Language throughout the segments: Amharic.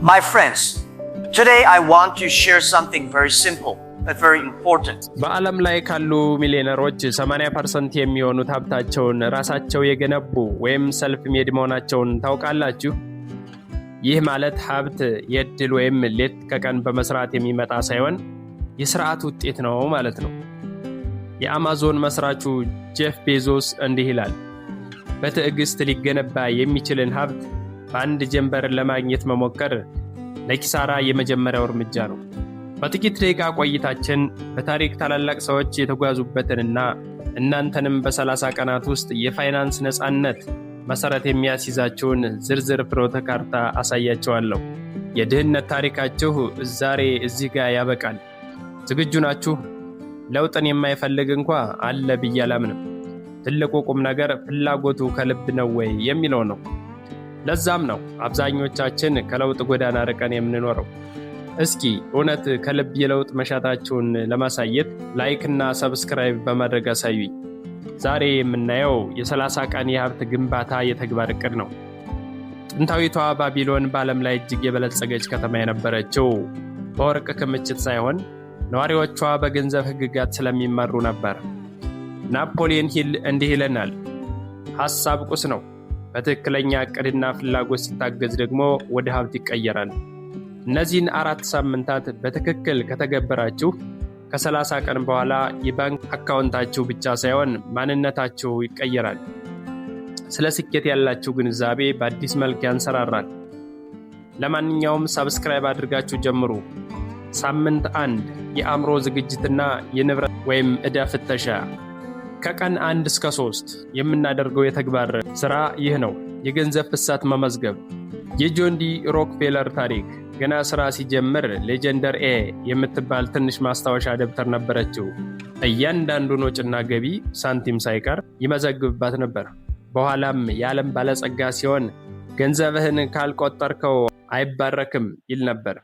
My friends, today I want to share something very simple but very important. በዓለም ላይ ካሉ ሚሊዮነሮች 80% የሚሆኑት ሀብታቸውን ራሳቸው የገነቡ ወይም ሰልፍ ሜድ መሆናቸውን ታውቃላችሁ? ይህ ማለት ሀብት የእድል ወይም ሌት ከቀን በመስራት የሚመጣ ሳይሆን የሥርዓት ውጤት ነው ማለት ነው። የአማዞን መስራቹ ጄፍ ቤዞስ እንዲህ ይላል፣ በትዕግስት ሊገነባ የሚችልን ሀብት በአንድ ጀንበር ለማግኘት መሞከር ለኪሳራ የመጀመሪያው እርምጃ ነው። በጥቂት ደቂቃ ቆይታችን በታሪክ ታላላቅ ሰዎች የተጓዙበትንና እናንተንም በ30 ቀናት ውስጥ የፋይናንስ ነፃነት መሰረት የሚያስይዛችሁን ዝርዝር ፍኖተ ካርታ አሳያችኋለሁ። የድህነት ታሪካችሁ ዛሬ እዚህ ጋር ያበቃል። ዝግጁ ናችሁ? ለውጥን የማይፈልግ እንኳ አለ ብዬ አላምንም። ትልቁ ቁም ነገር ፍላጎቱ ከልብ ነው ወይ የሚለው ነው። ለዛም ነው አብዛኞቻችን ከለውጥ ጎዳና ርቀን የምንኖረው። እስኪ እውነት ከልብ የለውጥ መሻታችሁን ለማሳየት ላይክ እና ሰብስክራይብ በማድረግ አሳዩኝ። ዛሬ የምናየው የ30 ቀን የሀብት ግንባታ የተግባር ዕቅድ ነው። ጥንታዊቷ ባቢሎን በዓለም ላይ እጅግ የበለጸገች ከተማ የነበረችው በወርቅ ክምችት ሳይሆን ነዋሪዎቿ በገንዘብ ሕግጋት ስለሚመሩ ነበር። ናፖሊየን ሂል እንዲህ ይለናል፣ ሐሳብ ቁስ ነው፣ በትክክለኛ ዕቅድና ፍላጎት ሲታገዝ ደግሞ ወደ ሀብት ይቀየራል። እነዚህን 4 ሳምንታት በትክክል ከተገበራችሁ ከ30 ቀን በኋላ የባንክ አካውንታችሁ ብቻ ሳይሆን ማንነታችሁ ይቀየራል። ስለ ስኬት ያላችሁ ግንዛቤ በአዲስ መልክ ያንሰራራል። ለማንኛውም ሰብስክራይብ አድርጋችሁ ጀምሩ። ሳምንት 1 የአእምሮ ዝግጅትና የንብረት ወይም ዕዳ ፍተሻ። ከቀን 1 እስከ 3 የምናደርገው የተግባር ሥራ ይህ ነው። የገንዘብ ፍሰት መመዝገብ። የጆን ዲ ሮክፌለር ታሪክ ገና ሥራ ሲጀምር ሌጀንደር ኤ የምትባል ትንሽ ማስታወሻ ደብተር ነበረችው። እያንዳንዱን ወጭና ገቢ ሳንቲም ሳይቀር ይመዘግብባት ነበር። በኋላም የዓለም ባለጸጋ ሲሆን ገንዘብህን ካልቆጠርከው አይባረክም ይል ነበር።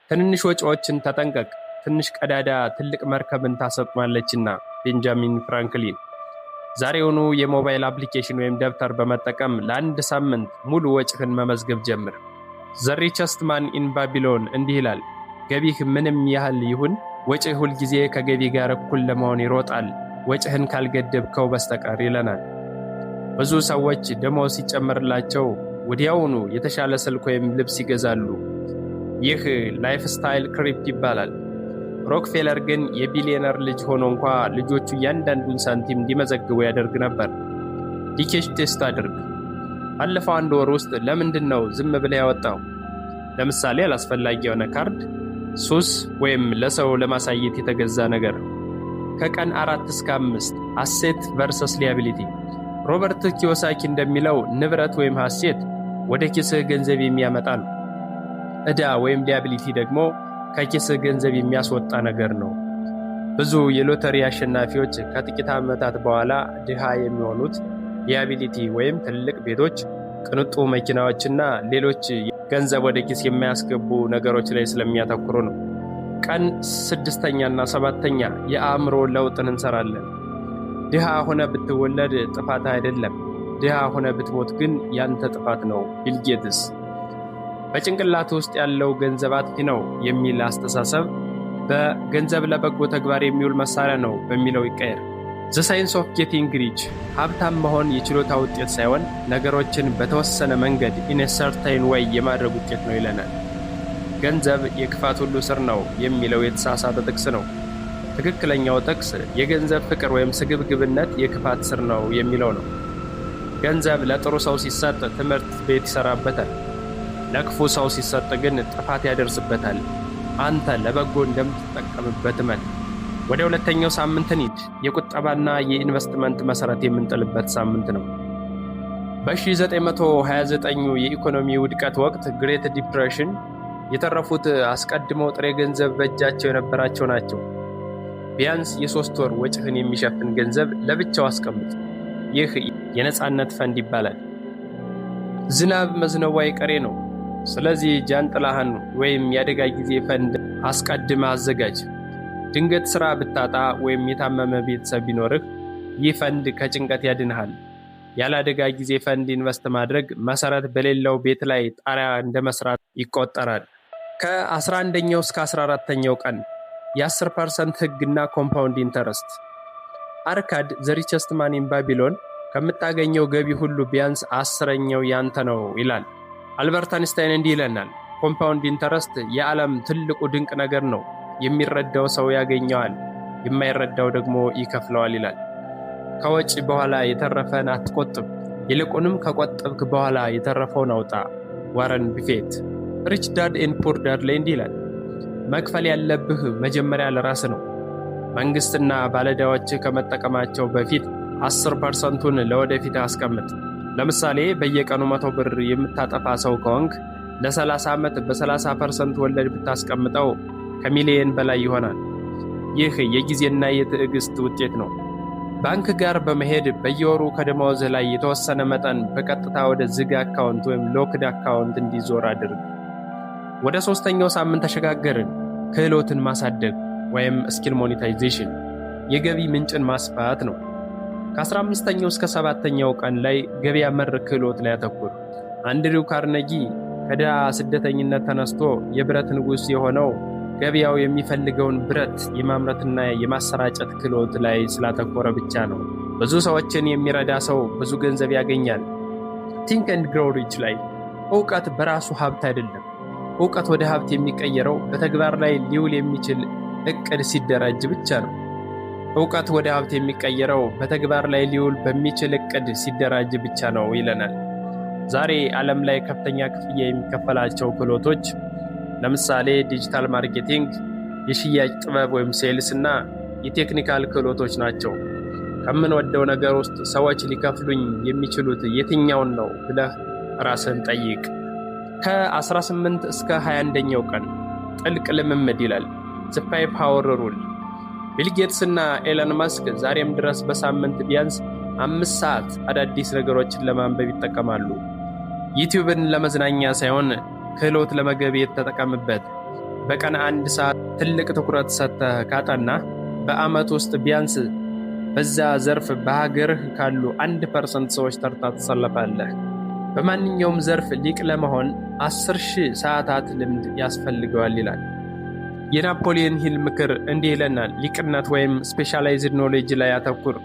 ትንንሽ ወጪዎችን ተጠንቀቅ፣ ትንሽ ቀዳዳ ትልቅ መርከብን ታሰጥማለችና። ቤንጃሚን ፍራንክሊን። ዛሬውኑ የሞባይል አፕሊኬሽን ወይም ደብተር በመጠቀም ለ1 ሳምንት ሙሉ ወጭህን መመዝገብ ጀምር። ዘ ሪቸስት ማን ኢን ባቢሎን እንዲህ ይላል፣ ገቢህ ምንም ያህል ይሁን ወጭህ ሁልጊዜ ከገቢ ጋር እኩል ለመሆን ይሮጣል፣ ወጭህን ካልገደብከው በስተቀር ይለናል። ብዙ ሰዎች ደሞዝ ሲጨመርላቸው ወዲያውኑ የተሻለ ስልክ ወይም ልብስ ይገዛሉ። ይህ ላይፍ ስታይል ክሪፕ ይባላል። ሮክፌለር ግን የቢሊዮነር ልጅ ሆኖ እንኳ ልጆቹ እያንዳንዱን ሳንቲም እንዲመዘግቡ ያደርግ ነበር። ሊኬጅ ቴስት አድርግ። ባለፈው 1 ወር ውስጥ ለምንድን ነው ዝም ብለህ ያወጣው? ለምሳሌ አላስፈላጊ የሆነ ካርድ፣ ሱስ ወይም ለሰው ለማሳየት የተገዛ ነገር። ከቀን 4 እስከ 5 አሴት ቨርሰስ ሊያቢሊቲ። ሮበርት ኪዮሳኪ እንደሚለው ንብረት ወይም ሐሴት ወደ ኪስህ ገንዘብ የሚያመጣ ነው። ዕዳ ወይም ሊያቢሊቲ ደግሞ ከኪስህ ገንዘብ የሚያስወጣ ነገር ነው። ብዙ የሎተሪ አሸናፊዎች ከጥቂት ዓመታት በኋላ ድሃ የሚሆኑት ሊያቢሊቲ ወይም ትልቅ ቤቶች፣ ቅንጡ መኪናዎችና ሌሎች ገንዘብ ወደ ኪስ የማያስገቡ ነገሮች ላይ ስለሚያተኩሩ ነው። ቀን 6ኛና 7ኛ የአእምሮ ለውጥን እንሰራለን። ድሃ ሆነ ብትወለድ ጥፋት አይደለም፣ ድሃ ሆነ ብትሞት ግን ያንተ ጥፋት ነው። ቢል ጌትስ። በጭንቅላት ውስጥ ያለው ገንዘብ አጥፊ ነው የሚል አስተሳሰብ በገንዘብ ለበጎ ተግባር የሚውል መሳሪያ ነው በሚለው ይቀየር። ዘ ሳይንስ ኦፍ ጌቲንግ ሪች። ሀብታም መሆን የችሎታ ውጤት ሳይሆን ነገሮችን በተወሰነ መንገድ ኢን ኤ ሰርታይን ወይ የማድረግ ውጤት ነው ይለናል። ገንዘብ የክፋት ሁሉ ስር ነው የሚለው የተሳሳተ ጥቅስ ነው። ትክክለኛው ጥቅስ የገንዘብ ፍቅር ወይም ስግብግብነት የክፋት ስር ነው የሚለው ነው። ገንዘብ ለጥሩ ሰው ሲሰጥ ትምህርት ቤት ይሰራበታል። ለክፉ ሰው ሲሰጥ ግን ጥፋት ያደርስበታል። አንተ ለበጎ እንደምትጠቀምበት እመን። ወደ 2ኛው ሳምንት እንሂድ። የቁጠባና የኢንቨስትመንት መሰረት የምንጥልበት ሳምንት ነው። በ1929 የኢኮኖሚ ውድቀት ወቅት ግሬት ዲፕሬሽን የተረፉት አስቀድመው ጥሬ ገንዘብ በእጃቸው የነበራቸው ናቸው። ቢያንስ የ3 ወር ወጭህን የሚሸፍን ገንዘብ ለብቻው አስቀምጥ። ይህ የነፃነት ፈንድ ይባላል። ዝናብ መዝነቡ አይቀሬ ነው። ስለዚህ ጃንጥላህን ወይም የአደጋ ጊዜ ፈንድ አስቀድመህ አዘጋጅ። ድንገት ሥራ ብታጣ ወይም የታመመ ቤተሰብ ቢኖርህ ይህ ፈንድ ከጭንቀት ያድንሃል። ያለ አደጋ ጊዜ ፈንድ ኢንቨስት ማድረግ መሰረት በሌለው ቤት ላይ ጣሪያ እንደ መስራት ይቆጠራል። ከ11ኛው እስከ 14ኛው ቀን የ10% ህግና ኮምፓውንድ ኢንተረስት። አርካድ ዘ ሪቸስት ማን ኢን ባቢሎን ከምታገኘው ገቢ ሁሉ ቢያንስ 10ኛው ያንተ ነው ይላል። አልበርት አንስታይን እንዲህ ይለናል፣ ኮምፓውንድ ኢንተረስት የዓለም ትልቁ ድንቅ ነገር ነው። የሚረዳው ሰው ያገኘዋል፣ የማይረዳው ደግሞ ይከፍለዋል ይላል። ከወጪ በኋላ የተረፈን አትቆጥብ፣ ይልቁንም ከቆጠብክ በኋላ የተረፈውን አውጣ። ዋረን ቢፌት። ሪች ዳድ ኤንድ ፑር ዳድ ላይ እንዲህ ይላል፣ መክፈል ያለብህ መጀመሪያ ለራስ ነው። መንግስትና ባለዕዳዎች ከመጠቀማቸው በፊት 10%ቱን ለወደፊት አስቀምጥ። ለምሳሌ በየቀኑ 100 ብር የምታጠፋ ሰው ከሆንክ ለ30 ዓመት በ30% ወለድ ብታስቀምጠው ከሚሊየን በላይ ይሆናል። ይህ የጊዜና የትዕግስት ውጤት ነው። ባንክ ጋር በመሄድ በየወሩ ከደመወዝህ ላይ የተወሰነ መጠን በቀጥታ ወደ ዝግ አካውንት ወይም ሎክድ አካውንት እንዲዞር አድርግ። ወደ 3ኛው ሳምንት ተሸጋገርን። ክህሎትን ማሳደግ ወይም ስኪል ሞኔታይዜሽን የገቢ ምንጭን ማስፋት ነው። ከ15ኛው እስከ 7ኛው ቀን ላይ ገበያ መር ክህሎት ላይ አተኩር። አንድሪው ካርኔጊ ከድሃ ስደተኝነት ተነስቶ የብረት ንጉሥ የሆነው ገበያው የሚፈልገውን ብረት የማምረትና የማሰራጨት ክህሎት ላይ ስላተኮረ ብቻ ነው። ብዙ ሰዎችን የሚረዳ ሰው ብዙ ገንዘብ ያገኛል። ቲንክ ኤንድ ግሮው ሪች ላይ እውቀት በራሱ ሀብት አይደለም። እውቀት ወደ ሀብት የሚቀየረው በተግባር ላይ ሊውል የሚችል እቅድ ሲደራጅ ብቻ ነው። እውቀት ወደ ሀብት የሚቀየረው በተግባር ላይ ሊውል በሚችል እቅድ ሲደራጅ ብቻ ነው ይለናል። ዛሬ ዓለም ላይ ከፍተኛ ክፍያ የሚከፈላቸው ክህሎቶች ለምሳሌ ዲጂታል ማርኬቲንግ፣ የሽያጭ ጥበብ ወይም ሴልስ እና የቴክኒካል ክህሎቶች ናቸው። ከምንወደው ነገር ውስጥ ሰዎች ሊከፍሉኝ የሚችሉት የትኛውን ነው ብለህ ራስን ጠይቅ። ከ18 እስከ 21ኛው ቀን ጥልቅ ልምምድ ይላል ዘ 5 ሃወር ሩል። ቢል ጌትስ እና ኤለን ማስክ ዛሬም ድረስ በሳምንት ቢያንስ 5 ሰዓት አዳዲስ ነገሮችን ለማንበብ ይጠቀማሉ። ዩቲዩብን ለመዝናኛ ሳይሆን ክህሎት ለመገብየት ተጠቀምበት። በቀን 1 ሰዓት ትልቅ ትኩረት ሰጥተህ ካጠና በዓመት ውስጥ ቢያንስ በዛ ዘርፍ በሀገርህ ካሉ 1% ሰዎች ተርታ ትሰለፋለህ። በማንኛውም ዘርፍ ሊቅ ለመሆን 10,000 ሰዓታት ልምድ ያስፈልገዋል ይላል። የናፖሊየን ሂል ምክር እንዲህ ይለናል፣ ሊቅነት ወይም ስፔሻላይዝድ ኖሌጅ ላይ አተኩር።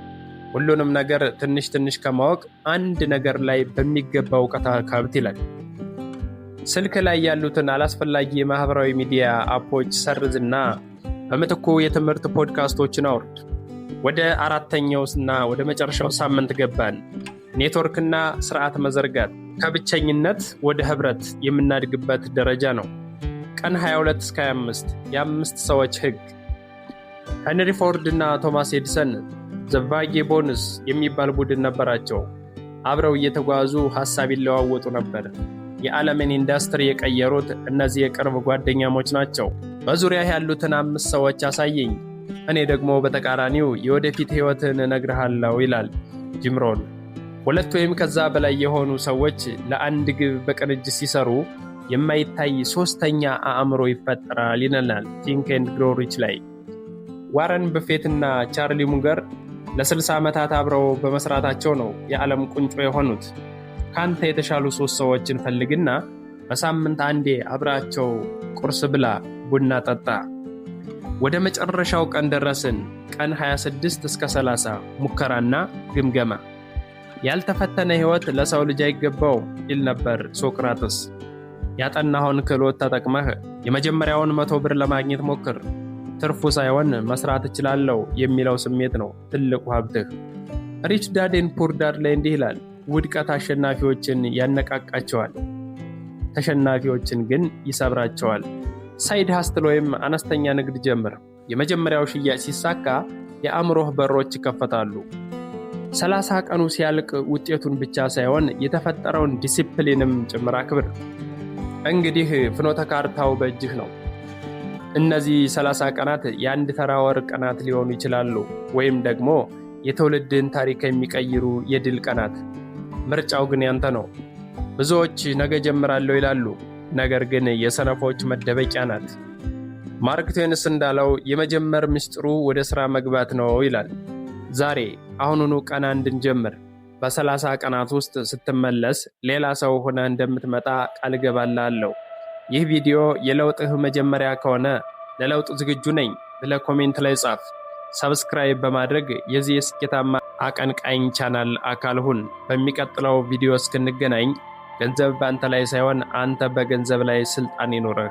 ሁሉንም ነገር ትንሽ ትንሽ ከማወቅ አንድ ነገር ላይ በሚገባ እውቀት አካብት ይላል። ስልክ ላይ ያሉትን አላስፈላጊ የማህበራዊ ሚዲያ አፖች ሰርዝና በምትኩ የትምህርት ፖድካስቶችን አውርድ። ወደ 4ኛውና ወደ መጨረሻው ሳምንት ገባን። ኔትወርክና ስርዓት መዘርጋት ከብቸኝነት ወደ ህብረት የምናድግበት ደረጃ ነው። ቀን 22 እስከ 25 የ5 ሰዎች ህግ። ሄንሪ ፎርድ እና ቶማስ ኤዲሰን ዘ ቫጌቦንስ የሚባል ቡድን ነበራቸው። አብረው እየተጓዙ ሐሳብ ይለዋወጡ ነበር። የዓለምን ኢንዱስትሪ የቀየሩት እነዚህ የቅርብ ጓደኛሞች ናቸው። በዙሪያ ያሉትን 5 ሰዎች አሳየኝ፣ እኔ ደግሞ በተቃራኒው የወደፊት ህይወትን እነግርሃለሁ ይላል ጂም ሮን። 2 ወይም ከዛ በላይ የሆኑ ሰዎች ለአንድ ግብ በቅንጅት ሲሰሩ የማይታይ 3ኛ አእምሮ ይፈጠራል ይለናል ቲንክ ኤንድ ግሮው ሪች ላይ። ዋረን በፌትና ቻርሊ ሙንገር ለ60 ዓመታት አብረው በመስራታቸው ነው የዓለም ቁንጮ የሆኑት። ካንተ የተሻሉ 3 ሰዎችን ፈልግና በሳምንት አንዴ አብራቸው ቁርስ ብላ፣ ቡና ጠጣ። ወደ መጨረሻው ቀን ደረስን። ቀን 26 እስከ 30 ሙከራና ግምገማ። ያልተፈተነ ህይወት ለሰው ልጅ አይገባው ይል ነበር ሶቅራጥስ። ያጠናኸውን ክህሎት ተጠቅመህ የመጀመሪያውን 100 ብር ለማግኘት ሞክር። ትርፉ ሳይሆን መስራት እችላለሁ የሚለው ስሜት ነው ትልቁ ሀብትህ። ሪች ዳድ ኤንድ ፑር ዳድ ላይ እንዲህ ይላል፣ ውድቀት አሸናፊዎችን ያነቃቃቸዋል፣ ተሸናፊዎችን ግን ይሰብራቸዋል። ሳይድ ሃስትል ወይም አነስተኛ ንግድ ጀምር። የመጀመሪያው ሽያጭ ሲሳካ የአእምሮህ በሮች ይከፈታሉ። 30 ቀኑ ሲያልቅ ውጤቱን ብቻ ሳይሆን የተፈጠረውን ዲሲፕሊንም ጭምር አክብር። እንግዲህ ፍኖተ ካርታው በእጅህ ነው። እነዚህ 30 ቀናት የአንድ ተራ ወር ቀናት ሊሆኑ ይችላሉ፣ ወይም ደግሞ የትውልድን ታሪክ የሚቀይሩ የድል ቀናት። ምርጫው ግን ያንተ ነው። ብዙዎች ነገ ጀምራለሁ ይላሉ፣ ነገር ግን የሰነፎች መደበቂያ ናት። ማርክ ትዌንስ እንዳለው የመጀመር ምስጢሩ ወደ ሥራ መግባት ነው ይላል። ዛሬ አሁኑኑ ቀን 1 እንጀምር። በ30 ቀናት ውስጥ ስትመለስ ሌላ ሰው ሆነህ እንደምትመጣ ቃል እገባልሃለሁ። ይህ ቪዲዮ የለውጥህ መጀመሪያ ከሆነ ለለውጥ ዝግጁ ነኝ ብለህ ኮሜንት ላይ ጻፍ። ሰብስክራይብ በማድረግ የዚህ የስኬታማ አቀንቃኝ ቻናል አካል ሁን። በሚቀጥለው ቪዲዮ እስክንገናኝ ገንዘብ በአንተ ላይ ሳይሆን አንተ በገንዘብ ላይ ስልጣን ይኖርህ።